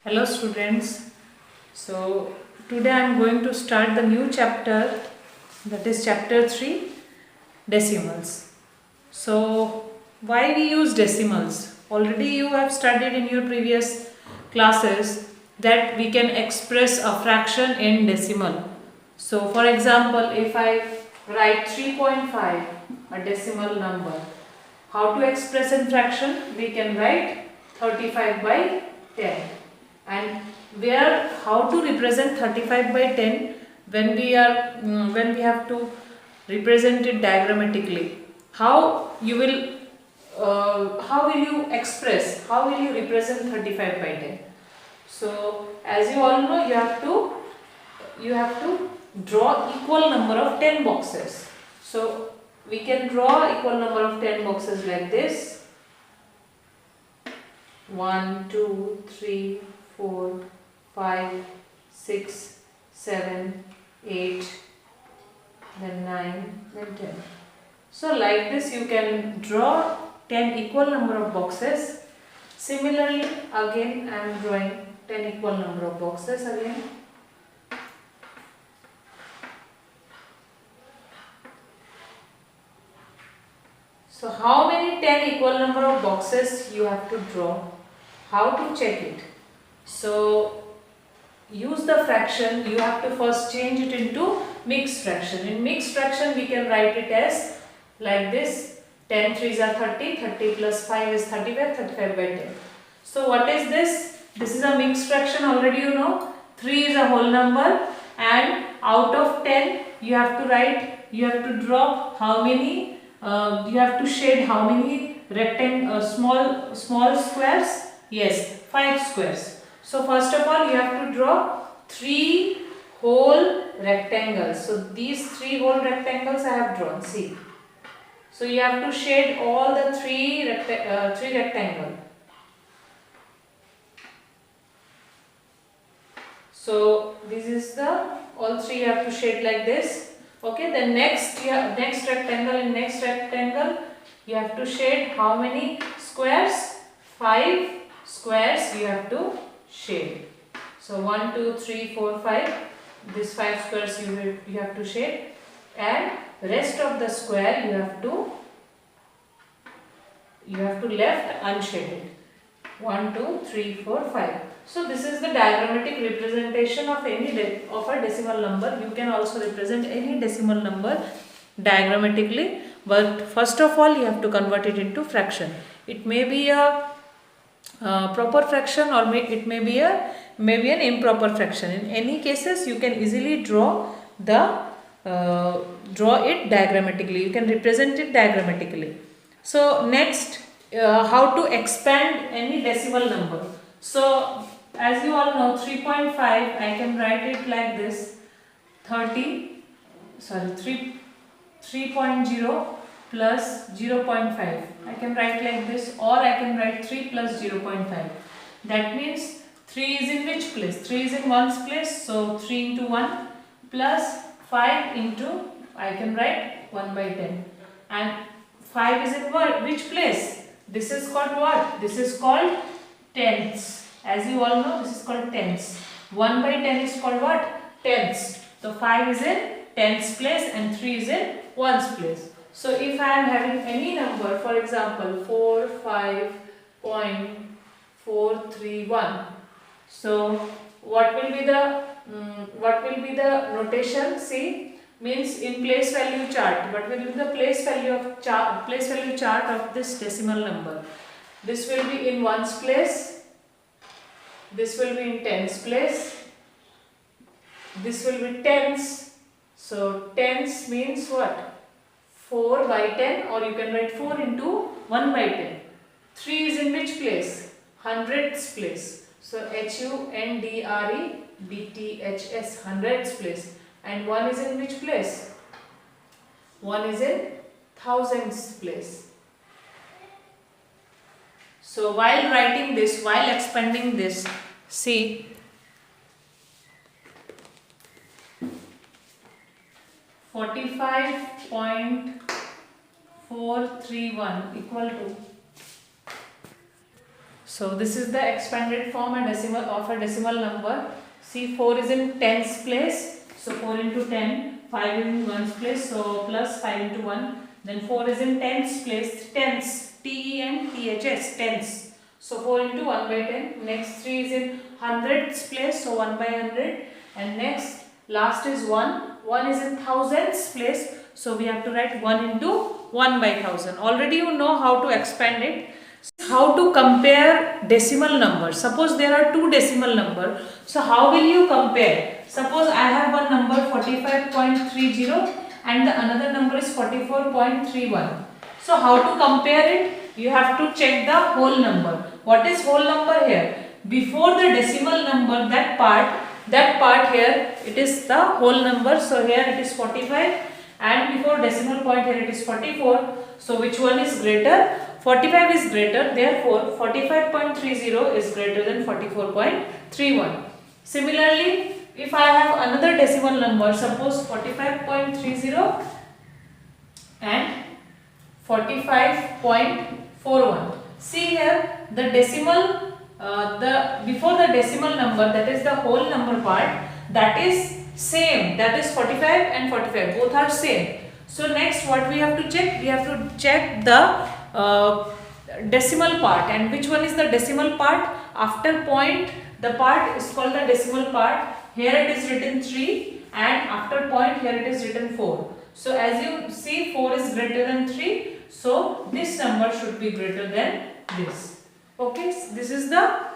Hello students. So today I am going to start the new chapter, that is chapter 3, decimals. So why we use decimals? Already you have studied in your previous classes that we can express a fraction in decimal. So for example, if I write 3.5, a decimal number, how to express in fraction? We can write 35 by 10. And where how to represent 35 by 10 when we have to represent it diagrammatically? How will you express? How will you represent 35 by 10? So as you all know, you have to draw equal number of 10 boxes. So we can draw equal number of 10 boxes like this: 1, 2, 3, 4, 5, 6, 7, 8, then 9, then 10. So like this you can draw 10 equal number of boxes. Similarly, again I am drawing 10 equal number of boxes again. So how many 10 equal number of boxes you have to draw? How to check it? So use the fraction. You have to first change it into mixed fraction. In mixed fraction we can write it as like this: 10 threes are 30, 30 plus 5 is 35, 35 by 10. So what is this? This is a mixed fraction, already you know. 3 is a whole number, and out of 10 you have to draw how many, you have to shade how many small squares? Yes, 5 squares. So first of all you have to draw 3 whole rectangles. So these 3 whole rectangles I have drawn, see. So you have to shade all the three rectangles. So this is the all 3 you have to shade like this. Okay, then next rectangle you have to shade how many squares? 5 squares you have to shade. So 1, 2, 3, 4, 5. These 5 squares you have to shade, and rest of the square you have to left unshaded. 1, 2, 3, 4, 5. So this is the diagrammatic representation of a decimal number. You can also represent any decimal number diagrammatically, but first of all you have to convert it into fraction. It may be a proper fraction, or it may be an improper fraction. In any cases you can easily draw it diagrammatically. You can represent it diagrammatically. So next, how to expand any decimal number. So as you all know, 3.5 I can write it like this: 3.0 plus 0.5. I can write like this, or I can write 3 plus 0.5. That means 3 is in which place? 3 is in 1's place, so 3 into 1 plus 5 into, I can write 1 by 10. And 5 is in which place? This is called what? This is called tenths. As you all know, this is called tenths. 1 by 10 is called what? Tenths. So 5 is in tenths place and 3 is in 1's place. So if I am having any number, for example 45.431, so what will be the notation? See, means in place value chart. What will be the place value chart of this decimal number? This will be in 1's place. This will be in tens place. This will be tens. So tens means what? 4 by 10, or you can write 4 into 1 by 10. 3 is in which place? Hundredths place. So HUNDREDTHS, hundredths place. And 1 is in which place? 1 is in thousands place. So while writing this, while expanding this, see, 45.431 equal to, So this is the expanded form and decimal of a decimal number. See, 4 is in tens place, so 4 into 10, 5 in ones place, so plus 5 into 1. Then 4 is in tens place, tens, TENTHS, tens. So 4 into 1 by 10. Next 3 is in hundreds place, so 1 by 100. And next last is 1. 1 is in thousands place, so we have to write 1 into 1 by 1000. Already you know how to expand it. How to compare decimal numbers. Suppose there are two decimal numbers. So how will you compare? Suppose I have one number 45.30 and the another number is 44.31. So how to compare it? You have to check the whole number. What is whole number here? Before the decimal number, that part here, it is the whole number. So here it is 45 and before decimal point here it is 44. So which one is greater? 45 is greater, therefore 45.30 is greater than 44.31. Similarly, if I have another decimal number, suppose 45.30 and 45.41. See here, the decimal, before the decimal number, that is the whole number part, that is same, that is 45 and 45, both are same. So next what we have to check? We have to check the decimal part. And which one is the decimal part? After point, the part is called the decimal part. Here it is written 3 and after point here it is written 4. So as you see, 4 is greater than 3. So this number should be greater than this. Okay, this is the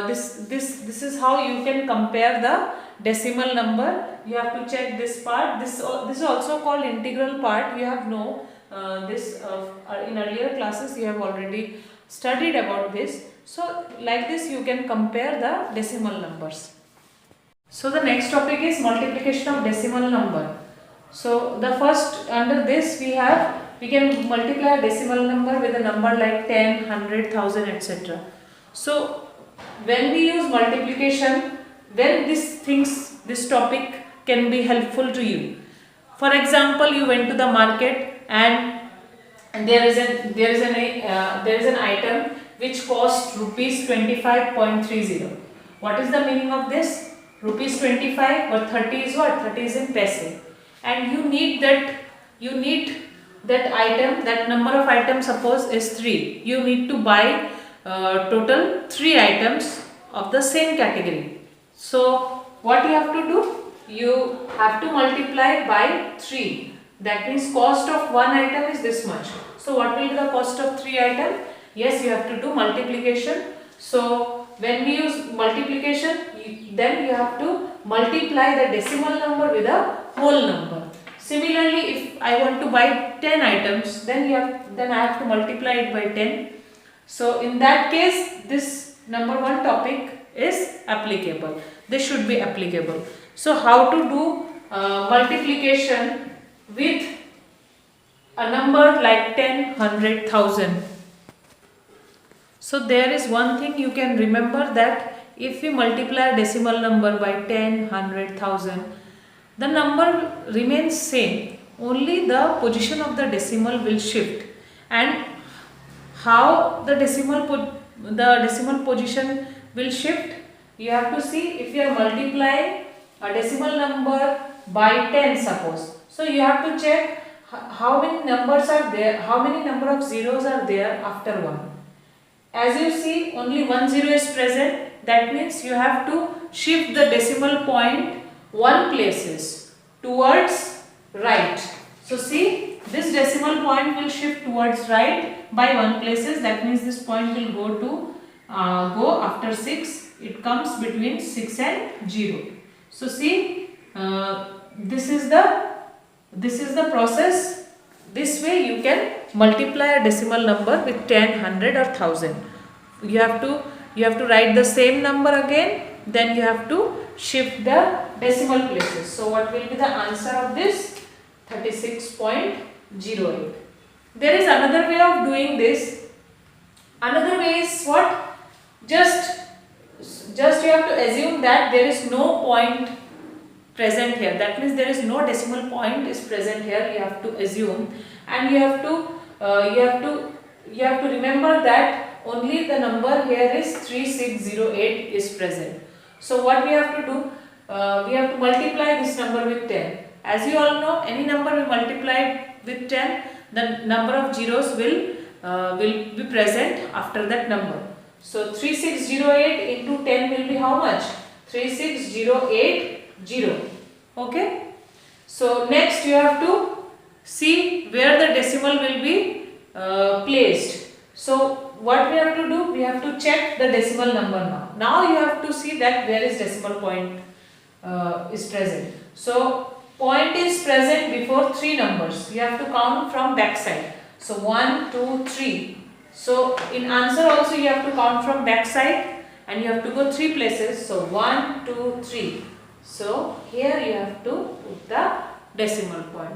this is how you can compare the decimal number. You have to check this part. This is also called integral part. You have know this in earlier classes. You have already studied about this. So like this you can compare the decimal numbers. So the next topic is multiplication of decimal number. So the first, under this we can multiply a decimal number with a number like 10, 100, 1000, etc. So when we use multiplication, then this topic can be helpful to you. For example, you went to the market and there is an item which costs rupees 25.30. What is the meaning of this? Rupees 25, but 30 is what? 30 is in paise. And you need that item, that number of items suppose is 3. You need to buy total 3 items of the same category. So what you have to do? You have to multiply by 3. That means cost of one item is this much. So what will be the cost of 3 items? Yes, you have to do multiplication. So when we use multiplication, then you have to multiply the decimal number with a whole number. Similarly, if I want to buy 10 items, then I have to multiply it by 10. So in that case, this number 1 topic is applicable. This should be applicable. So how to do multiplication with a number like 10, 100, 1000. So there is one thing you can remember, that if we multiply a decimal number by 10, 100, 1000, the number remains same. Only the position of the decimal will shift. And how the decimal position will shift? You have to see, if you are multiplying a decimal number by 10 suppose. So you have to check how many numbers are there, how many number of zeros are there after 1. As you see, only 1 0 is present. That means you have to shift the decimal point 1 places towards right. So see, this decimal point will shift towards right by 1 places. That means this point will go after 6. It comes between 6 and 0. So see, this is the process. This way you can multiply a decimal number with 10, 100 or 1000. You have to write the same number again, then you have to shift the decimal places. So what will be the answer of this? 36.08. There is another way of doing this. Another way is what? Just you have to assume that there is no point present here. That means there is no decimal point is present here. You have to assume, and you have to remember that only the number here is 3608 is present. So what we have to do, we have to multiply this number with 10. As you all know, any number we multiply with 10, the number of zeros will be present after that number. So 3608 into 10 will be how much? 36080. Okay. So next you have to see where the decimal will be placed. So what we have to do, we have to check the decimal number now. Now you have to see that where is decimal point is present. So point is present before 3 numbers. You have to count from back side. So 1, 2, 3. So in answer also you have to count from back side and you have to go 3 places. So 1, 2, 3. So here you have to put the decimal point.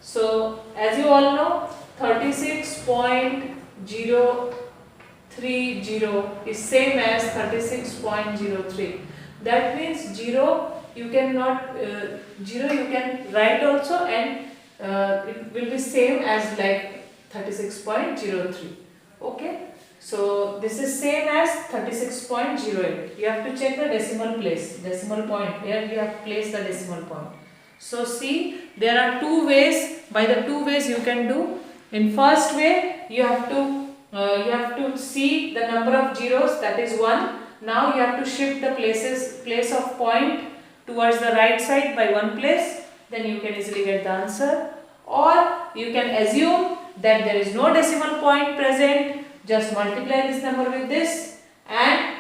So as you all know, 36.030 is same as 36.03. That means 0 you cannot 0 you can write also, and it will be same as like 36.03. Okay. So this is same as 36.08. You have to check the decimal place, decimal point, where you have placed the decimal point. So see, there are 2 ways. By the 2 ways you can do. In first way, you have to see the number of zeros, that is 1. Now you have to shift the place of point towards the right side by 1 place. Then you can easily get the answer. Or you can assume that there is no decimal point present. Just multiply this number with this and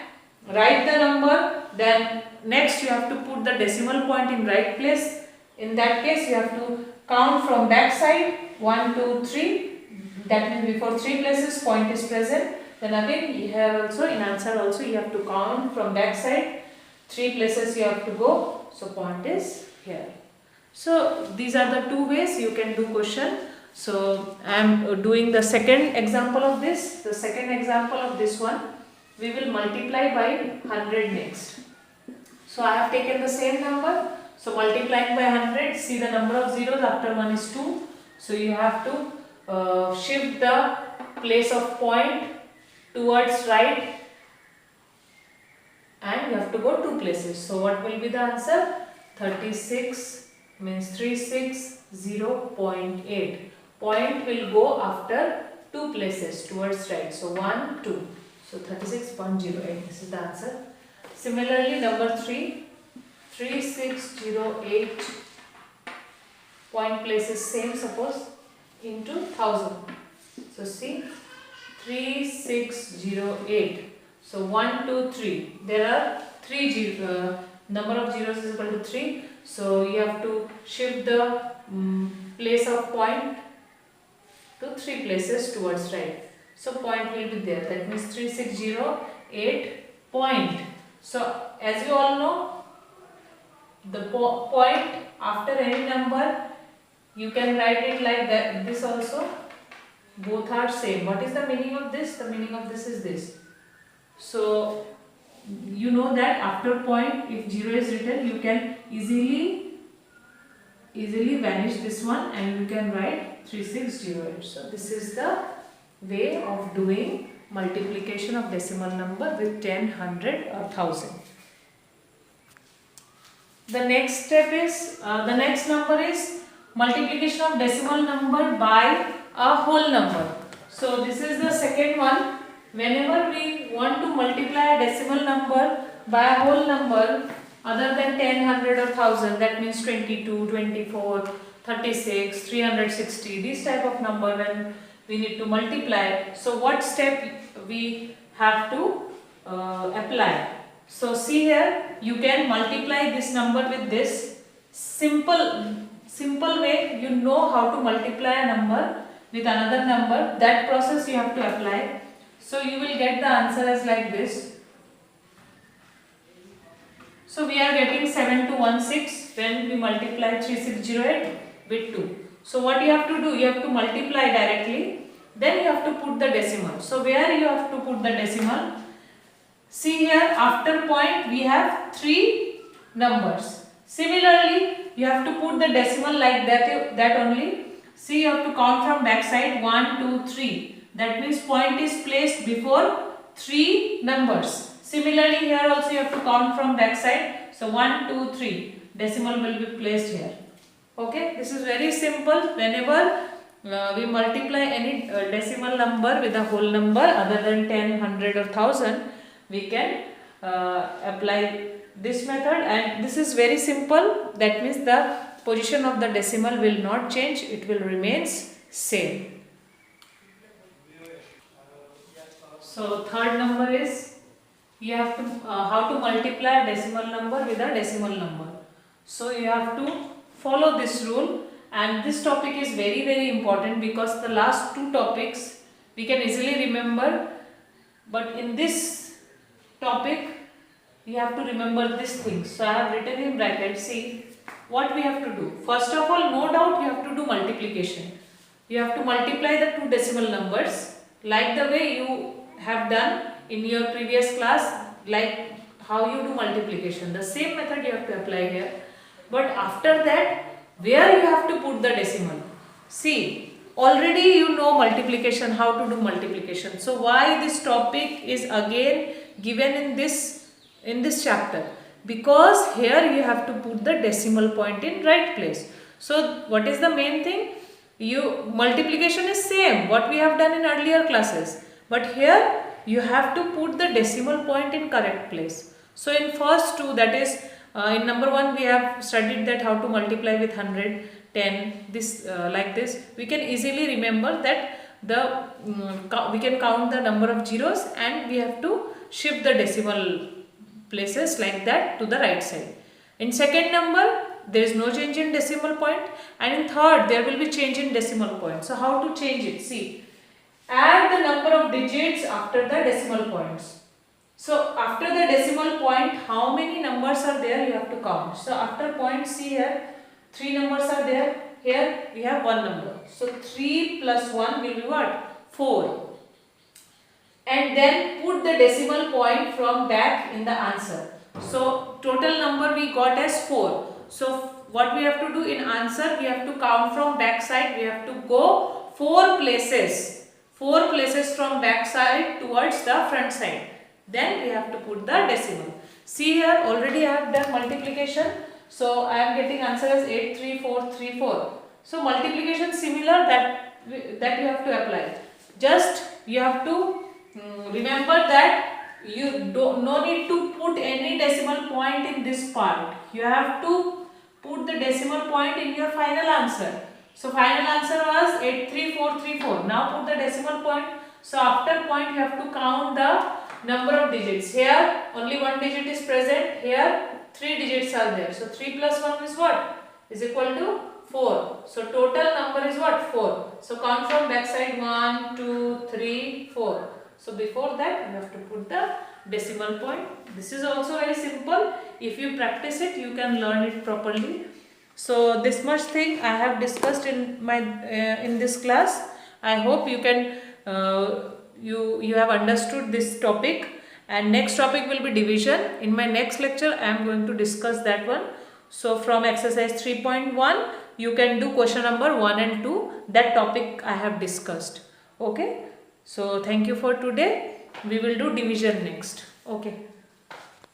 write the number. Then next you have to put the decimal point in right place. In that case you have to count from back side 1, 2, 3. That means before 3 places point is present. Then again here also in answer also you have to count from back side 3 places you have to go. So point is here. So these are the 2 ways you can do question. So I am doing the second example of this. The second example of this one, we will multiply by 100 next. So I have taken the same number. So multiplying by 100, see the number of zeros after 1 is 2. So you have to shift the place of point towards right and you have to go 2 places. So what will be the answer? 36 means 360.8. Point will go after 2 places towards right. So 1, 2. So 36.08. This is the answer. Similarly, number 3, 3608. Point place is same, suppose, into 1000. So see, 3608. So 1, 2, 3. There are 3 number of zeros is equal to 3. So you have to shift the place of point to 3 places towards right. So point will be there. That means 3608 point. So as you all know, the point after any number you can write it like that. This also, both are same. What is the meaning of this? The meaning of this is this. So you know that after point, if 0 is written, you can easily vanish this one and you can write 3608. So this is the way of doing multiplication of decimal number with 10, 100 or 1000. The next step is, the next number is multiplication of decimal number by a whole number. So this is the second one. Whenever we want to multiply a decimal number by a whole number other than 10, 100 or 1000, that means 22, 24, 36, 360, this type of number when we need to multiply. So what step we have to apply? So see here, you can multiply this number with this. Simple way, you know how to multiply a number with another number. That process you have to apply. So you will get the answer as like this. So we are getting 7216 when we multiply 3608 with 2. So what you have to do, you have to multiply directly, then you have to put the decimal. So where you have to put the decimal? See here, after point we have 3 numbers. Similarly, you have to put the decimal like that only. See, you have to count from back side 1, 2, 3. That means point is placed before 3 numbers. Similarly, here also you have to count from back side. So 1, 2, 3. Decimal will be placed here. Okay, this is very simple. Whenever we multiply any decimal number with a whole number other than 10, 100 or 1000, we can apply this method, and this is very simple. That means the position of the decimal will not change, it will remains same. So third number is, you have to how to multiply a decimal number with a decimal number. So you have to follow this rule, and this topic is very important because the last two topics we can easily remember, but in this topic you have to remember this thing. So I have written in brackets. See what we have to do. First of all, no doubt you have to do multiplication. You have to multiply the two decimal numbers like the way you have done in your previous class, like how you do multiplication. The same method you have to apply here. But after that, where you have to put the decimal? See, already you know multiplication, how to do multiplication. So why this topic is again given in this chapter? Because here you have to put the decimal point in right place. So what is the main thing? Multiplication is same what we have done in earlier classes, but here you have to put the decimal point in correct place. So in first two, that is in number 1 we have studied that how to multiply with 100, 10, this like this. We can easily remember that we can count the number of zeros and we have to shift the decimal places like that to the right side. In second number there is no change in decimal point, and in third there will be change in decimal point. So how to change it? See, add the number of digits after the decimal points. So after the decimal point, how many numbers are there you have to count. So after point, see here 3 numbers are there. Here we have 1 number. So 3 plus 1 will be what? 4. And then put the decimal point from back in the answer. So total number we got as 4. So what we have to do in answer, we have to count from back side. We have to go 4 places. 4 places from back side towards the front side. Then we have to put the decimal. See here, already I have done multiplication. So I am getting answer as 83434. So multiplication similar that you have to apply. Just you have to remember that you no need to put any decimal point in this part. You have to put the decimal point in your final answer. So final answer was 83434. Now put the decimal point. So after point you have to count the number of digits. Here only 1 digit is present. Here 3 digits are there. So 3 plus 1 is what? Is equal to 4. So total number is what? 4. So count from back side 1, 2, 3, 4. So before that you have to put the decimal point. This is also very simple. If you practice it, you can learn it properly. So this much thing I have discussed in my in this class. I hope you can you have understood this topic, and next topic will be division. In my next lecture I am going to discuss that one. So from exercise 3.1 you can do question number 1 and 2. That topic I have discussed. Okay. So thank you for today. We will do division next. Okay.